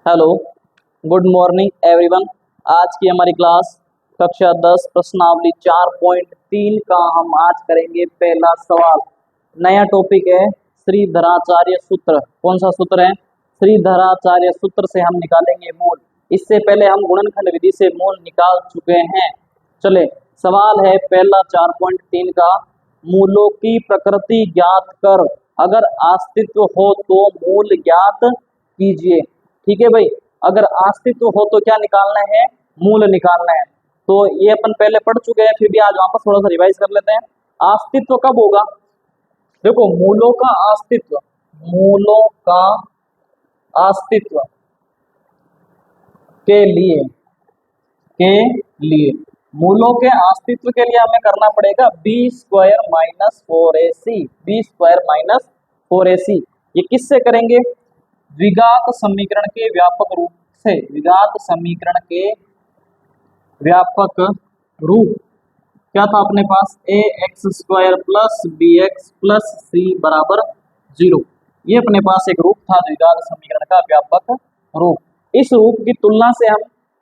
Hello, good morning everyone. आज की हमारी क्लास कक्षा 10 प्रश्नावली 4.3 का हम आज करेंगे पहला सवाल। नया टॉपिक है श्रीधराचार्य सूत्र। कौन सा सूत्र है? श्रीधराचार्य सूत्र से हम निकालेंगे मूल। इससे पहले हम गुणनखंड विधि से मूल निकाल चुके हैं। चले, सवाल है पहला 4.3 का, मूलों की प्रकृति ज्ञात कर, अगर अस्तित्व हो तो मूल ज्ञात कीजिए। ठीक है भाई, अगर अस्तित्व हो तो क्या निकालना है? मूल निकालना है। तो ये अपन पहले पढ़ चुके हैं, फिर भी आज वापस थोड़ा सा रिवाइज कर लेते हैं। अस्तित्व कब होगा? देखो, मूलों का अस्तित्व, मूलों का अस्तित्व के लिए मूलों के अस्तित्व के लिए हमें करना पड़ेगा b² - 4ac। b² - 4ac ये किससे करेंगे? द्विघात समीकरण के व्यापक रूप से। द्विघात समीकरण के व्यापक रूप क्या था अपने पास? ax² + bx + c = 0। ये अपने पास एक रूप था द्विघात समीकरण का व्यापक रूप। इस रूप की तुलना से हम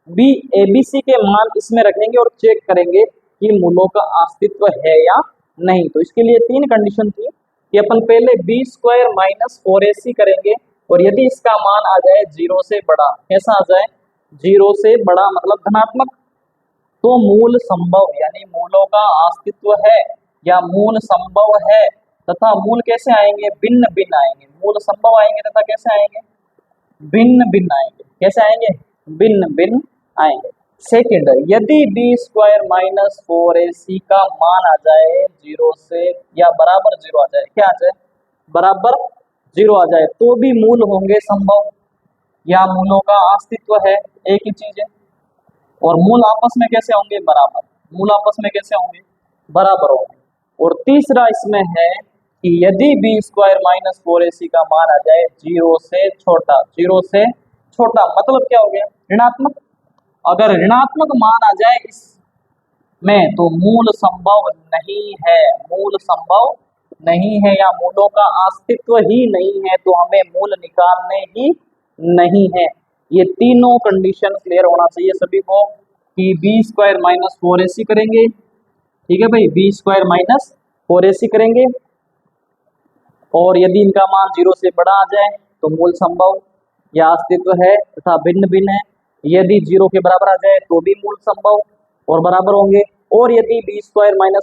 abc के मान इसमें रखेंगे और चेक करेंगे कि मूलों का अस्तित्व है या नहीं। तो इसके लिए तीन कंडीशन थी कि अपन पहले b² - 4ac करेंगे, और यदि इसका मान आ जाए 0 से बड़ा, कैसा आ जाए? 0 से बड़ा मतलब धनात्मक, तो मूल संभव, यानी मूलों का अस्तित्व है या मूल संभव है। तथा मूल कैसे आएंगे? भिन्न भिन्न आएंगे। मूल संभव आएंगे तथा कैसे आएंगे? भिन्न भिन्न आएंगे। कैसे आएंगे? भिन्न भिन्न आएंगे। सेकंड, यदि b² - 4ac का मान आ जाए 0 से या बराबर 0 आ जाए, क्या आ जाए? बराबर 0 आ जाए, तो भी मूल होंगे संभव या मूलों का अस्तित्व है, एक ही चीज है। और मूल आपस में कैसे होंगे? बराबर। मूल आपस में कैसे होंगे? बराबर होंगे। और तीसरा इसमें है कि यदि b² - 4ac का मान आ जाए 0 से छोटा, 0 से छोटा मतलब क्या हो गया? ऋणात्मक। अगर ऋणात्मक मान आ जाए इसमें तो मूल संभव नहीं है। मूल संभव नहीं है या मूलों का अस्तित्व ही नहीं है, तो हमें मूल निकालने ही नहीं है। ये तीनों कंडीशन क्लियर होना चाहिए सभी को कि b² - 4ac करेंगे। ठीक है भाई, b² - 4ac करेंगे, और यदि इनका मान 0 से बड़ा आ जाए तो मूल संभव या अस्तित्व है तथा भिन्न भिन्न है। यदि 0 के बराबर आ जाए तो भी मूल संभव और बराबर होंगे। और यदि b² -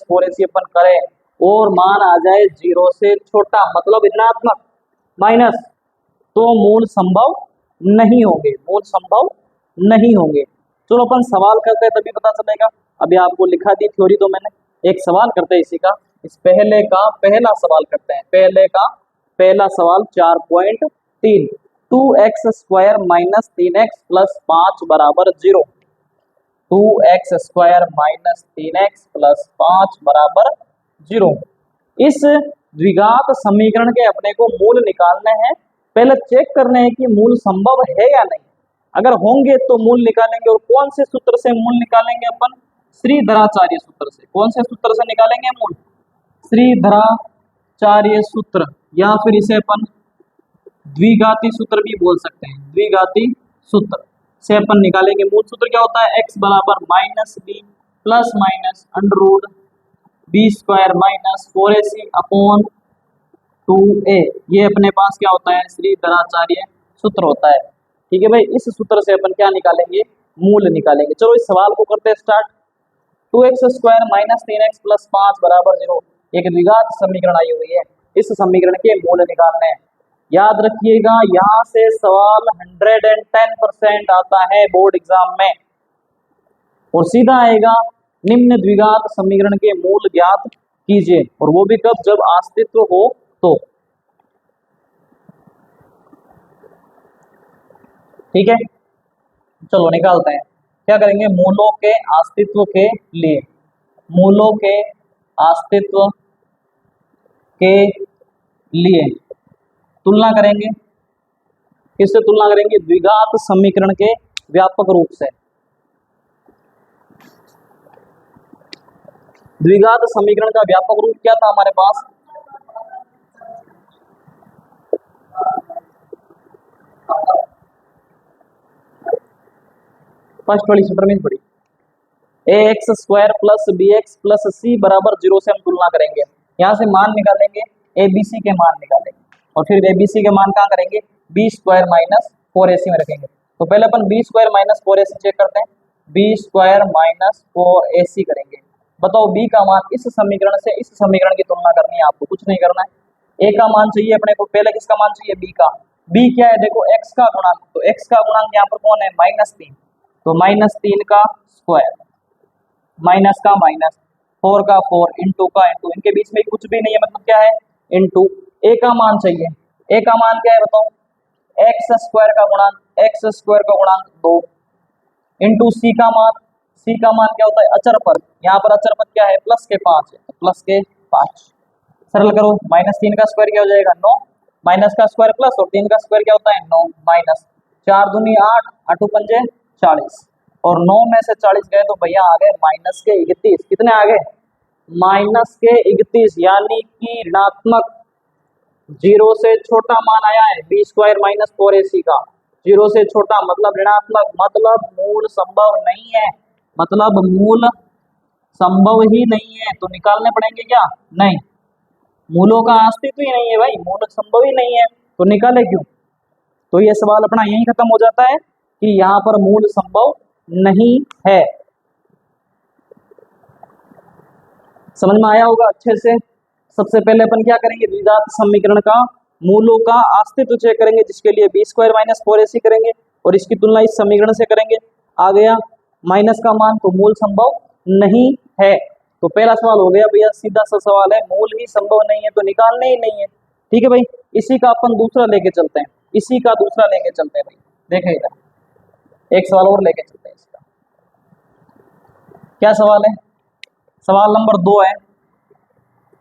4ac अपन करें और मान आ जाए 0 से छोटा मतलब ऋणात्मक माइनस, तो मूल संभव नहीं होंगे। मूल संभव नहीं होंगे। चलो अपन सवाल करते हैं, तभी पता चलेगा। अभी आपको लिखा दी थ्योरी तो मैंने, एक सवाल करते हैं इसी का। इस पहले का पहला सवाल करते हैं। पहले का पहला सवाल 4.3, 2x² - 3x + 5 = 0। 2x² - 3x + 5 = 0। इस द्विघात समीकरण के अपने को मूल निकालने हैं। पहले चेक करने हैं कि मूल संभव है या नहीं। अगर होंगे तो मूल निकालेंगे। और कौन से सूत्र से मूल निकालेंगे अपन? श्रीधराचार्य सूत्र से। कौन से सूत्र से निकालेंगे मूल? श्रीधराचार्य सूत्र, या फिर इसे अपन द्विघाती सूत्र भी बोल सकते हैं। द्विघाती सूत्र से अपन निकालेंगे मूल। सूत्र क्या होता है? x = -b ± √b² - 4ac/2a। ये अपने पास क्या होता है? श्रीधराचार्य सूत्र होता है। ठीक है भाई, इस सूत्र से अपन क्या निकालेंगे? मूल निकालेंगे। चलो इस सवाल को करते हैं स्टार्ट। 2x² - 3x + 5 = 0 एक द्विघात समीकरण आई हुई है। इस समीकरण के मूल निकालने हैं। याद रखिएगा, यहाँ से सवाल 110% आता है बोर्ड एग्जाम में, और सीधा आएगा निम्न द्विघात समीकरण के मूल ज्ञात कीजिए। और वो भी कब? जब अस्तित्व हो तो। ठीक है, चलो निकालते हैं। क्या करेंगे? मूलों के अस्तित्व के लिए, मूलों के अस्तित्व के लिए तुलना करेंगे। किससे तुलना करेंगे? द्विघात समीकरण के व्यापक रूप से। द्विघात समीकरण का व्यापक रूप क्या था हमारे पास? फर्स्ट वाली सूत्र में पड़ी, a x square plus b x plus c बराबर 0 से हम तुलना करेंगे। यहाँ से मान निकालेंगे, ए बी सी के मान निकालेंगे और फिर ए बी सी के मान कहाँ करेंगे, बी स्क्वायर माइनस 4ac में रखेंगे। तो पहले अपन b square minus 4ac check करते हैं, बी स्क्वायर माइनस 4ac करेंगे। बताओ बी का मान इस समीकरण से इस समीकरण की तुलना करनी है, आपको कुछ नहीं करना है। ए का मान चाहिए अपने को, पहले किसका मान चाहिए, बी का। बी क्या है, देखो एक्स का गुणांक, तो एक्स का गुणांक यहाँ पर कौन है, -3, तो -3 का स्क्वायर माइनस का माइनस 4 का 4 इंटू का इंटू, इनके बीच में कुछ भी नहीं है मतलब क्या है, इंटू। ए का मान चाहिए, ए का मान क्या है बताओ, एक्स स्क्वायर का गुणांक, एक्स स्क्वायर का गुणांक 2 इंटू सी का मान, सी का मान क्या होता है, अचर पद, यहाँ पर अचर पद क्या है, प्लस के 5 है, तो प्लस के 5। सरल करो, -3 का स्क्वायर क्या हो जाएगा, 9, माइनस का स्क्वायर प्लस और 3 का स्क्वायर क्या होता है, 9 माइनस, 4 दूनी 8, 8 पंजे 40 और 9 में से 40 गए तो भैया आ गए -31। कितने आ गए, -31, यानी कि ऋणात्मक 0 से छोटा मान आया है बी स्क्वायर माइनस 4ac का, 0 से छोटा मतलब ऋणात्मक, मतलब मूल संभव नहीं है, मतलब मूल संभव ही नहीं है। तो निकालने पड़ेंगे क्या, नहीं, मूलों का अस्तित्व ही नहीं है भाई, मूल संभव ही नहीं है, तो निकाले क्यों। तो ये सवाल अपना यही खत्म हो जाता है कि यहाँ पर मूल संभव नहीं है। समझ में आया होगा अच्छे से। सबसे पहले अपन क्या करेंगे, द्विघात समीकरण का मूलों का अस्तित्व चेक करेंगे, जिसके लिए बी स्क्वायर माइनस 4ac करेंगे और इसकी तुलना इस समीकरण से करेंगे। आ गया माइनस का मान, तो मूल संभव नहीं है। तो पहला सवाल हो गया भैया, सीधा सा सवाल है, मूल ही संभव नहीं है तो निकालने ही नहीं है। ठीक है भाई, इसी का अपन दूसरा लेके चलते हैं, इसी का दूसरा लेके चलते हैं भाई, देखें इधर एक सवाल और लेके चलते हैं। इसका क्या सवाल है, सवाल नंबर 2 है,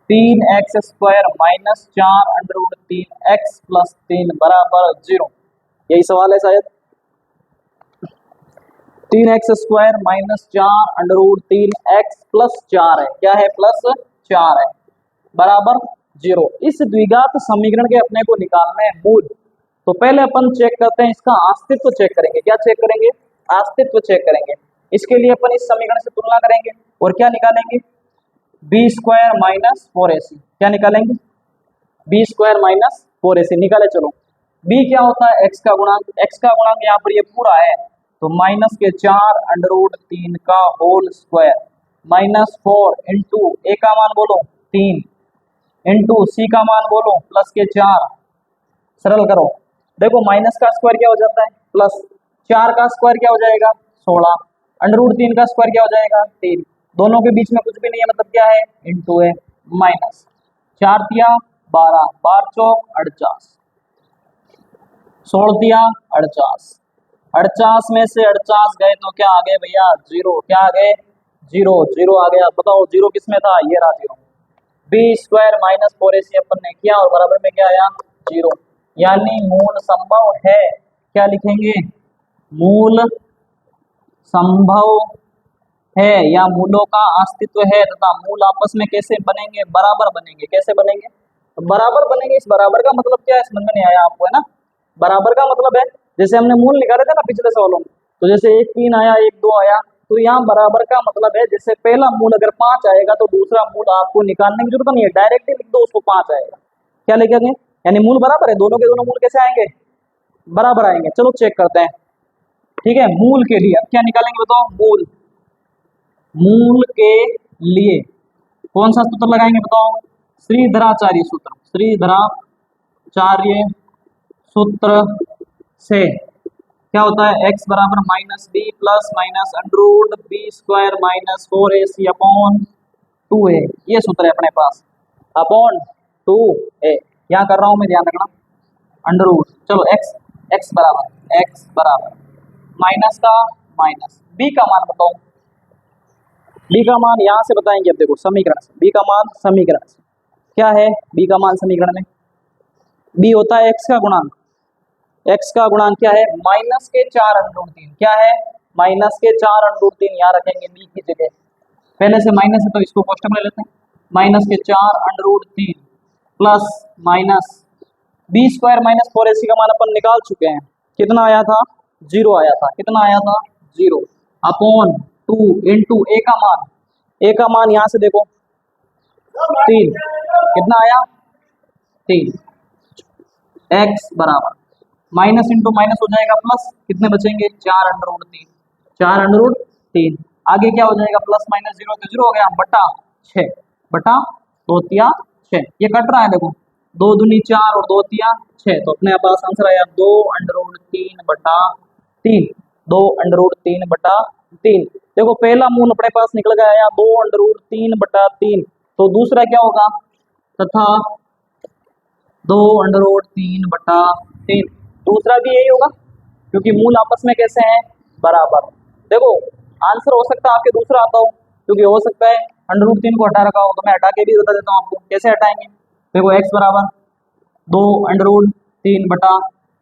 3x square minus 4 under 3x plus 3 बराबर 0। यही सवाल है शायद, 3x square minus 4 under 3x plus 4 है, क्या है, प्लस 4 है, बराबर 0। इस द्विघात समीकरण के अपने को निकालना है मूल। तो पहले अपन चेक करते हैं, इसका अस्तित्व चेक करेंगे। क्या चेक करेंगे, अस्तित्व चेक करेंगे। इसके लिए अपन इस समीकरण से तुलना करेंगे और क्या निकालेंगे, बी स्क्वायर माइनस 4ac, क्या निकालेंगे, बी स्क्वायर माइनस 4ac निकाले। चलो b क्या होता है, x का गुणांक, x का गुणांक यहाँ पर ये पूरा है, तो माइनस के 4 अंडर 3 का होल स्क्वायर माइनस 4 इंटू ए का मान बोलो 3 इंटू सी का मान बोलो प्लस के 4। सरल करो, देखो माइनस का स्क्वायर क्या हो जाता है, प्लस 4 का स्क्वायर क्या हो जाएगा, 16 अंडर 3 का स्क्वायर क्या हो जाएगा, 3, दोनों के बीच में कुछ भी नहीं है मतलब क्या है, इंटू है, माइनस 4 तिया 12, 12 चौक 48, 16 तिया 48, 48 में से 48 गए तो क्या आ गए भैया, 0, क्या आ गए, 0, 0 आ गया। बताओ 0 किस में था, ये रहा 0। बी स्क्वायर माइनस 4ac अपन ने किया और बराबर में क्या आया, 0, यानी मूल संभव है। क्या लिखेंगे, मूल संभव है या मूलों का अस्तित्व है तथा मूल आपस में कैसे बनेंगे, बराबर बनेंगे। कैसे बनेंगे, तो बराबर बनेंगे। इस बराबर का मतलब क्या है, समझ में नहीं आया आपको, है ना। बराबर का मतलब है, जैसे हमने मूल निकाले थे ना पिछले सवालों में, तो जैसे 1 3 आया 1 2 आया, तो यहाँ बराबर का मतलब है जैसे पहला मूल अगर 5 आएगा तो दूसरा मूल आपको निकालने की जरूरत नहीं है, डायरेक्ट ही लिख दो उसको 5 आएगा। क्या लिखेंगे, यानी मूल बराबर है, दोनों के दोनों मूल कैसे आएंगे, बराबर आएंगे। चलो चेक करते हैं, ठीक है। मूल के लिए अब क्या निकालेंगे बताओ, मूल, मूल के लिए कौन सा सूत्र लगाएंगे बताओ, श्रीधराचार्य सूत्र, श्रीधराचार्य सूत्र से क्या होता है, x बराबर minus b plus minus under b square minus 4ac upon 2a, ये सूत्र है अपने पास, अपॉन 2a। क्या कर रहा हूं मैं, ध्यान रखना, अंडर, चलो x बराबर माइनस का माइनस b का मान बताओ, b का मान यहां से बताएंगे। अब देखो समीकरण से b का मान, समीकरण से क्या है, b का मान समीकरण में b होता है x का गुणांक, x का गुणांक क्या है, माइनस के 4 अंडर 3, क्या है, माइनस के 4 अंडर 3, यहाँ रखेंगे b की जगह, पहले से माइनस है तो इसको कोष्टक में ले लेते हैं, माइनस के 4 under 3 plus minus b square minus 4ac का मान अपन निकाल चुके हैं, कितना आया था, 0 आया था, कितना आया था, 0 अपॉन 2 इंटू ए का मान यहाँ से देखो 3, कितना आया 3, x बराबर माइनस इंटू माइनस हो जाएगा प्लस, कितने बचेंगे 4√3, 4√3, आगे क्या हो जाएगा प्लस माइनस 0 तो 0 हो गया बटा 6, बटा 2 तिया 6, ये कट रहा है देखो 2 दूनी 4 और 2 तिया 6, तो अपने पास आंसर आया 2√3 बटा 3, 2√3 बटा 3। देखो पहला मूल अपने पास निकल गया आया 2√3 बटा 3, तो दूसरा क्या होगा तथा 2√3 बटा 3, दूसरा भी यही होगा क्योंकि मूल आपस में कैसे हैं बराबर। देखो आंसर हो सकता है आपके दूसरा आता हो, क्योंकि हो सकता है √3 को हटा रखा हो, तो मैं हटा के भी बता देता हूँ आपको कैसे हटाएंगे। देखो x बराबर 2√3 बटा,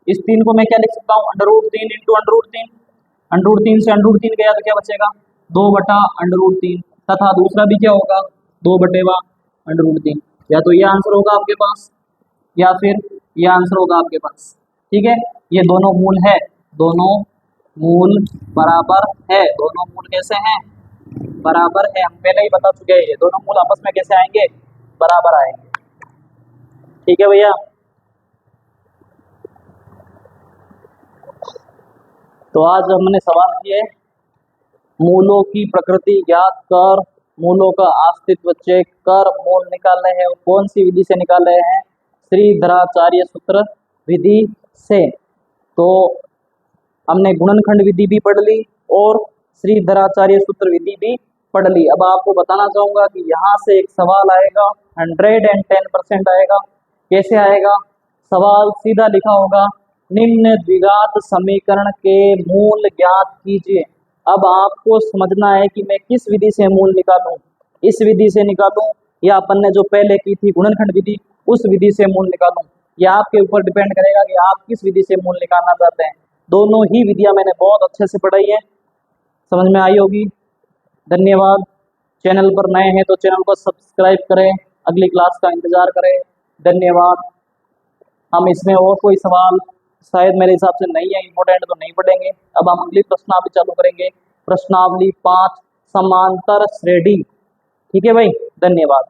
इस 3 को मैं क्या लिख सकता हूँ √3 इंटू √3, √3 से √3 गया तो क्या बचेगा 2 बटा √3, तथा दूसरा भी क्या होगा 2 बटेवा √3, या तो ये आंसर होगा आपके पास या फिर ये आंसर होगा आपके पास। ठीक है, ये दोनों मूल है, दोनों मूल बराबर है, दोनों मूल कैसे हैं बराबर है, हम पहले ही बता चुके हैं ये दोनों मूल आपस में कैसे आएंगे बराबर आएंगे। ठीक है भैया, तो आज हमने सवाल किए मूलों की प्रकृति ज्ञात कर, मूलों का अस्तित्व चेक कर, मूल निकालने हैं, कौन सी विधि से निकाल रहे हैं श्रीधराचार्य सूत्र विधि से। तो हमने गुणनखंड विधि भी पढ़ ली और श्रीधराचार्य सूत्र विधि भी पढ़ ली। अब आपको बताना चाहूंगा कि यहाँ से एक सवाल आएगा 110% आएगा। कैसे आएगा सवाल, सीधा लिखा होगा निम्न द्विघात समीकरण के मूल ज्ञात कीजिए। अब आपको समझना है कि मैं किस विधि से मूल निकालूं, इस विधि से निकालूं या अपन ने जो पहले की थी गुणनखंड विधि उस विधि से मूल निकालूं, यह आपके ऊपर डिपेंड करेगा कि आप किस विधि से मूल निकालना चाहते हैं। दोनों ही विधियां मैंने बहुत अच्छे से पढ़ाई है, समझ में आई होगी। धन्यवाद। चैनल पर नए हैं तो चैनल को सब्सक्राइब करें, अगली क्लास का इंतजार करें। धन्यवाद। हम इसमें और कोई सवाल शायद मेरे हिसाब से नहीं है इम्पोर्टेंट तो नहीं पढ़ेंगे। अब हम अगली प्रश्नावली चालू करेंगे, प्रश्नावली 5 समांतर श्रेणी। ठीक है भाई, धन्यवाद।